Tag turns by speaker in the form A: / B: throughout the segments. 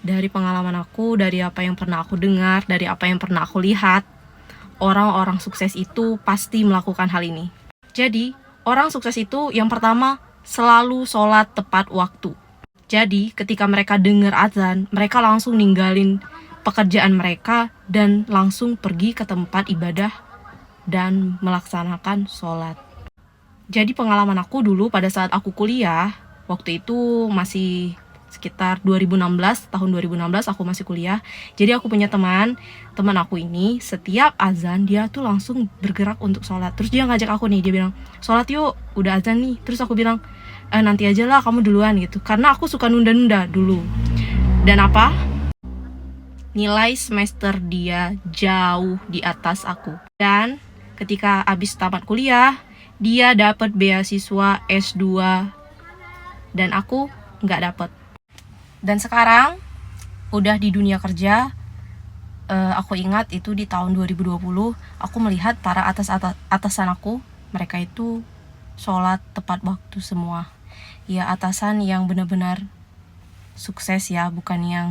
A: dari pengalaman aku, dari apa yang pernah aku dengar, dari apa yang pernah aku lihat, orang-orang sukses itu pasti melakukan hal ini. Jadi, orang sukses itu yang pertama selalu sholat tepat waktu. Jadi, ketika mereka dengar azan, mereka langsung ninggalin pekerjaan mereka dan langsung pergi ke tempat ibadah dan melaksanakan sholat. Jadi pengalaman aku dulu pada saat aku kuliah, waktu itu masih sekitar 2016, tahun 2016 aku masih kuliah. Jadi aku punya teman aku ini setiap azan dia tuh langsung bergerak untuk sholat. Terus dia ngajak aku nih, dia bilang, sholat yuk, udah azan nih. Terus aku bilang, nanti aja lah, kamu duluan gitu. Karena aku suka nunda-nunda dulu. Dan apa? Nilai semester dia jauh di atas aku. Dan ketika abis tamat kuliah, dia dapat beasiswa S2 dan aku nggak dapat. Dan sekarang udah di dunia kerja, aku ingat itu di tahun 2020 aku melihat para atasan aku, mereka itu sholat tepat waktu semua. Ya atasan yang benar-benar sukses ya, bukan yang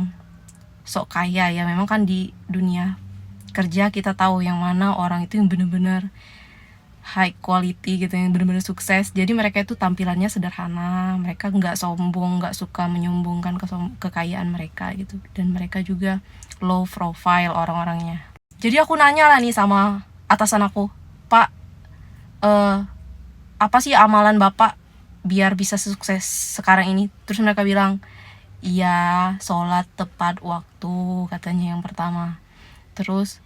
A: sok kaya ya. Memang kan di dunia kerja kita tahu yang mana orang itu yang benar-benar high quality gitu, yang benar-benar sukses. Jadi mereka itu tampilannya sederhana, mereka nggak sombong, nggak suka menyombongkan kekayaan mereka gitu, dan mereka juga low profile orang-orangnya. Jadi aku nanya lah nih sama atasan aku, Pak, apa sih amalan Bapak biar bisa sukses sekarang ini? Terus mereka bilang, iya, sholat tepat waktu, katanya yang pertama. Terus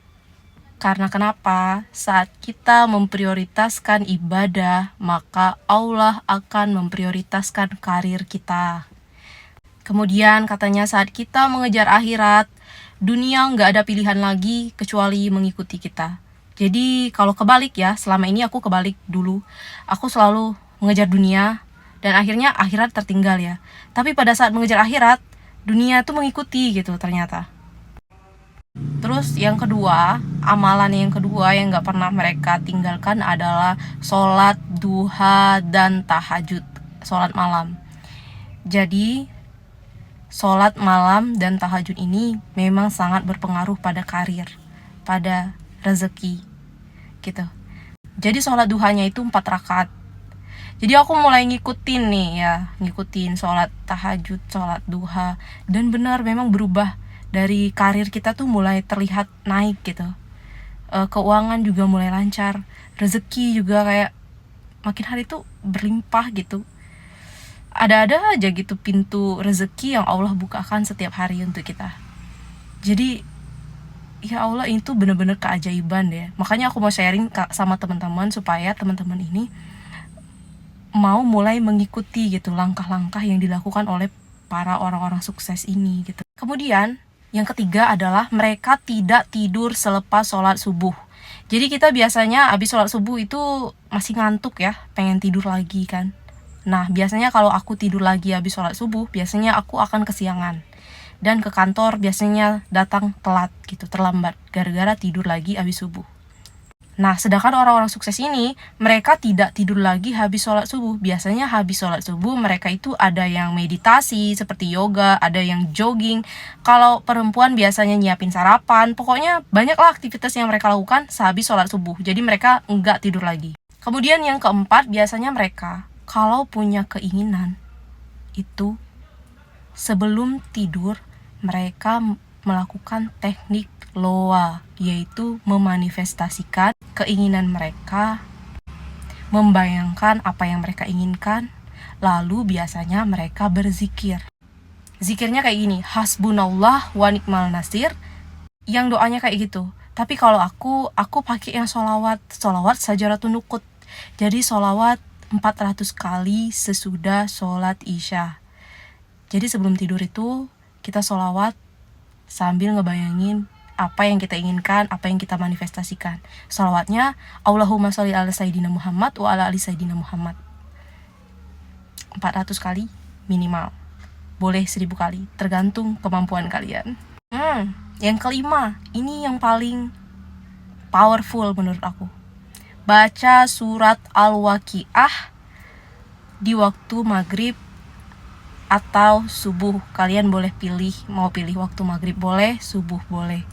A: karena kenapa? Saat kita memprioritaskan ibadah, maka Allah akan memprioritaskan karir kita. Kemudian katanya saat kita mengejar akhirat, dunia nggak ada pilihan lagi kecuali mengikuti kita. Jadi kalau kebalik ya, selama ini aku kebalik dulu. Aku selalu mengejar dunia dan akhirnya akhirat tertinggal ya. Tapi pada saat mengejar akhirat, dunia tuh mengikuti gitu ternyata. Terus yang kedua, amalan yang kedua yang gak pernah mereka tinggalkan adalah sholat duha dan tahajud, sholat malam. Jadi sholat malam dan tahajud ini memang sangat berpengaruh pada karir, pada rezeki gitu. Jadi sholat duhanya itu 4 rakaat. Jadi aku mulai ngikutin nih ya, ngikutin sholat tahajud, sholat duha, dan benar memang berubah. Dari karir kita tuh mulai terlihat naik gitu, keuangan juga mulai lancar, rezeki juga kayak makin hari tuh berlimpah gitu. Ada aja gitu pintu rezeki yang Allah bukakan setiap hari untuk kita. Jadi ya Allah, itu benar-benar keajaiban deh. Makanya aku mau sharing sama teman-teman supaya teman-teman ini mau mulai mengikuti gitu langkah-langkah yang dilakukan oleh para orang-orang sukses ini gitu. Kemudian yang ketiga adalah mereka tidak tidur selepas sholat subuh. Jadi kita biasanya habis sholat subuh itu masih ngantuk ya, pengen tidur lagi kan. Nah biasanya kalau aku tidur lagi habis sholat subuh, biasanya aku akan kesiangan. Dan ke kantor biasanya datang telat gitu, terlambat, gara-gara tidur lagi habis subuh. Nah, sedangkan orang-orang sukses ini, mereka tidak tidur lagi habis sholat subuh. Biasanya habis sholat subuh, mereka itu ada yang meditasi, seperti yoga, ada yang jogging. Kalau perempuan biasanya nyiapin sarapan, pokoknya banyaklah aktivitas yang mereka lakukan sehabis sholat subuh. Jadi mereka nggak tidur lagi. Kemudian yang keempat, biasanya mereka, kalau punya keinginan, itu sebelum tidur, mereka melakukan teknik loa, yaitu memanifestasikan keinginan mereka, membayangkan apa yang mereka inginkan, lalu biasanya mereka berzikir. Zikirnya kayak gini, hasbunallah wa ni'mal nasir, yang doanya kayak gitu. Tapi kalau aku pakai yang sholawat sajaratun nukut. Jadi sholawat 400 kali sesudah sholat isya. Jadi sebelum tidur itu kita sholawat sambil ngebayangin apa yang kita inginkan, apa yang kita manifestasikan. Sholawatnya Allahumma sholli ala sayyidina Muhammad wa ala ali sayyidina Muhammad. 400 kali minimal. Boleh 1000 kali, tergantung kemampuan kalian. Yang kelima, ini yang paling powerful menurut aku. Baca surat Al-Waqiah di waktu maghrib atau subuh. Kalian boleh pilih, mau pilih waktu maghrib boleh, subuh boleh.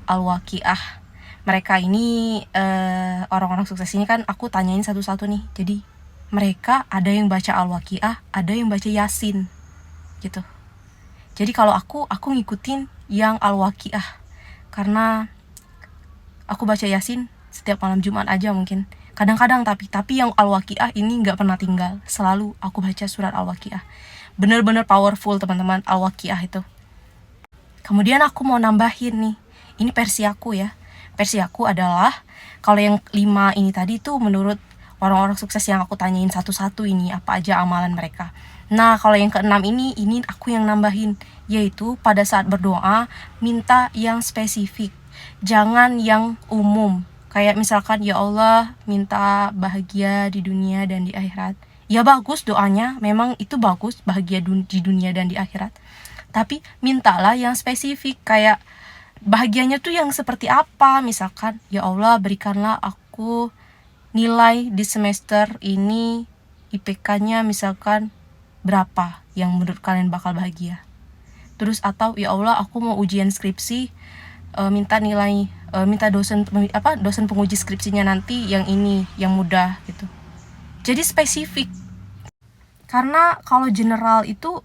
A: Al-Waqiah. Mereka ini orang-orang sukses ini kan aku tanyain satu-satu nih. Jadi mereka ada yang baca Al-Waqiah, ada yang baca Yasin gitu. Jadi kalau aku ngikutin yang Al-Waqiah karena aku baca Yasin setiap malam Jumat aja mungkin. Kadang-kadang tapi yang Al-Waqiah ini nggak pernah tinggal. Selalu aku baca surat Al-Waqiah. Bener-bener powerful teman-teman Al-Waqiah itu. Kemudian aku mau nambahin nih. Ini versi aku ya. Versi aku adalah kalau yang 5 ini tadi tuh menurut orang-orang sukses yang aku tanyain satu-satu ini apa aja amalan mereka. Nah, kalau yang ke-6 ini aku yang nambahin, yaitu pada saat berdoa minta yang spesifik. Jangan yang umum. Kayak misalkan ya Allah minta bahagia di dunia dan di akhirat. Ya bagus doanya, memang itu bagus bahagia di dunia dan di akhirat. Tapi mintalah yang spesifik, kayak bahagianya tuh yang seperti apa. Misalkan ya Allah berikanlah aku nilai di semester ini IPK-nya misalkan berapa yang menurut kalian bakal bahagia. Terus atau ya Allah aku mau ujian skripsi, minta nilai, minta dosen penguji skripsinya nanti yang ini, yang mudah gitu. Jadi spesifik. Karena kalau general itu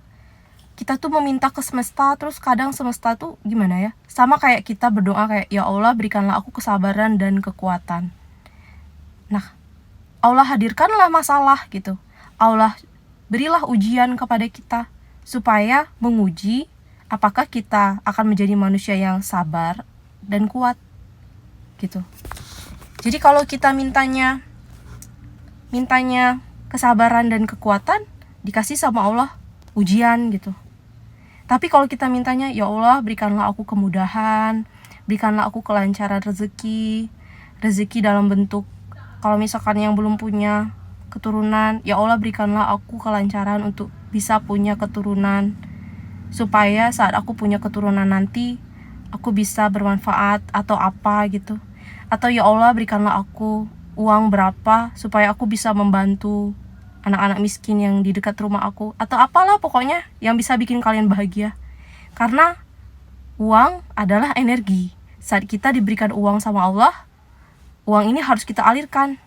A: kita tuh meminta ke semesta, terus kadang semesta tuh gimana ya? Sama kayak kita berdoa kayak ya Allah berikanlah aku kesabaran dan kekuatan. Nah, Allah hadirkanlah masalah gitu. Allah berilah ujian kepada kita supaya menguji apakah kita akan menjadi manusia yang sabar dan kuat gitu. Jadi kalau kita mintanya kesabaran dan kekuatan, dikasih sama Allah ujian gitu. Tapi kalau kita mintanya ya Allah berikanlah aku kemudahan, berikanlah aku kelancaran rezeki dalam bentuk, kalau misalkan yang belum punya keturunan, ya Allah berikanlah aku kelancaran untuk bisa punya keturunan, supaya saat aku punya keturunan nanti aku bisa bermanfaat atau apa gitu. Atau ya Allah berikanlah aku uang berapa supaya aku bisa membantu anak-anak miskin yang di dekat rumah aku, atau apalah pokoknya yang bisa bikin kalian bahagia. Karena uang adalah energi. Saat kita diberikan uang sama Allah, uang ini harus kita alirkan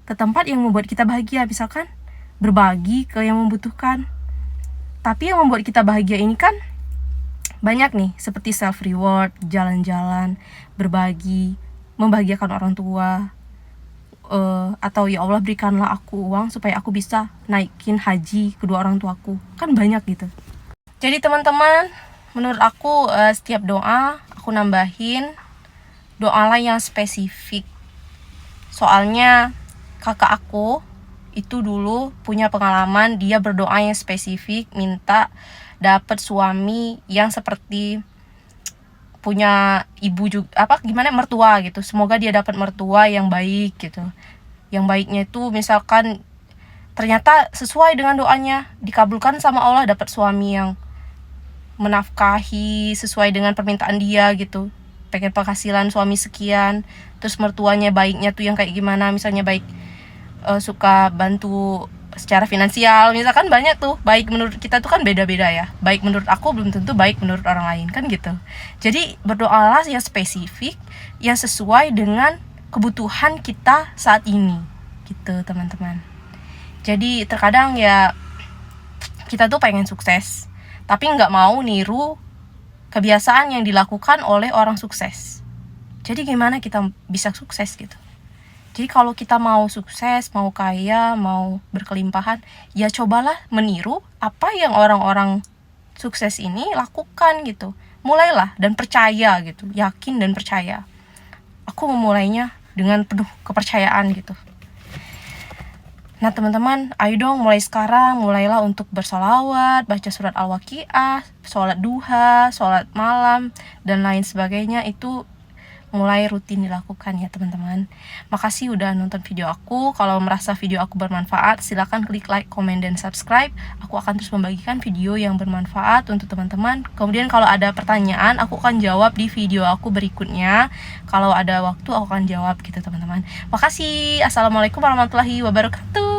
A: ke tempat yang membuat kita bahagia, misalkan berbagi ke yang membutuhkan. Tapi yang membuat kita bahagia ini kan banyak nih, seperti self reward, jalan-jalan, berbagi, membahagiakan orang tua, atau ya Allah berikanlah aku uang supaya aku bisa naikin haji kedua orang tuaku. Kan banyak gitu. Jadi teman-teman, menurut aku setiap doa aku nambahin doalah yang spesifik. Soalnya kakak aku itu dulu punya pengalaman, dia berdoa yang spesifik minta dapat suami yang seperti punya ibu juga, mertua gitu. Semoga dia dapat mertua yang baik gitu. Yang baiknya itu misalkan ternyata sesuai dengan doanya, dikabulkan sama Allah, dapat suami yang menafkahi sesuai dengan permintaan dia gitu. Pengen penghasilan suami sekian, terus mertuanya baiknya tuh yang kayak gimana, misalnya baik suka bantu secara finansial, misalkan banyak tuh. Baik menurut kita tuh kan beda-beda ya, baik menurut aku belum tentu baik menurut orang lain kan gitu. Jadi berdoalah yang spesifik, yang sesuai dengan kebutuhan kita saat ini gitu teman-teman. Jadi terkadang ya kita tuh pengen sukses, tapi nggak mau niru kebiasaan yang dilakukan oleh orang sukses. Jadi gimana kita bisa sukses gitu? Jadi kalau kita mau sukses, mau kaya, mau berkelimpahan, ya cobalah meniru apa yang orang-orang sukses ini lakukan gitu. Mulailah dan percaya gitu, yakin dan percaya. Aku memulainya dengan penuh kepercayaan gitu. Nah teman-teman, ayo dong mulai sekarang, mulailah untuk bersolawat, baca surat Al-Waqiah, sholat duha, sholat malam, dan lain sebagainya. Itu mulai rutin dilakukan ya teman-teman. Makasih udah nonton video aku. Kalau merasa video aku bermanfaat, silakan klik like, comment, dan subscribe. Aku akan terus membagikan video yang bermanfaat untuk teman-teman. Kemudian kalau ada pertanyaan, aku akan jawab di video aku berikutnya. Kalau ada waktu, aku akan jawab gitu teman-teman. Makasih. Assalamualaikum warahmatullahi wabarakatuh.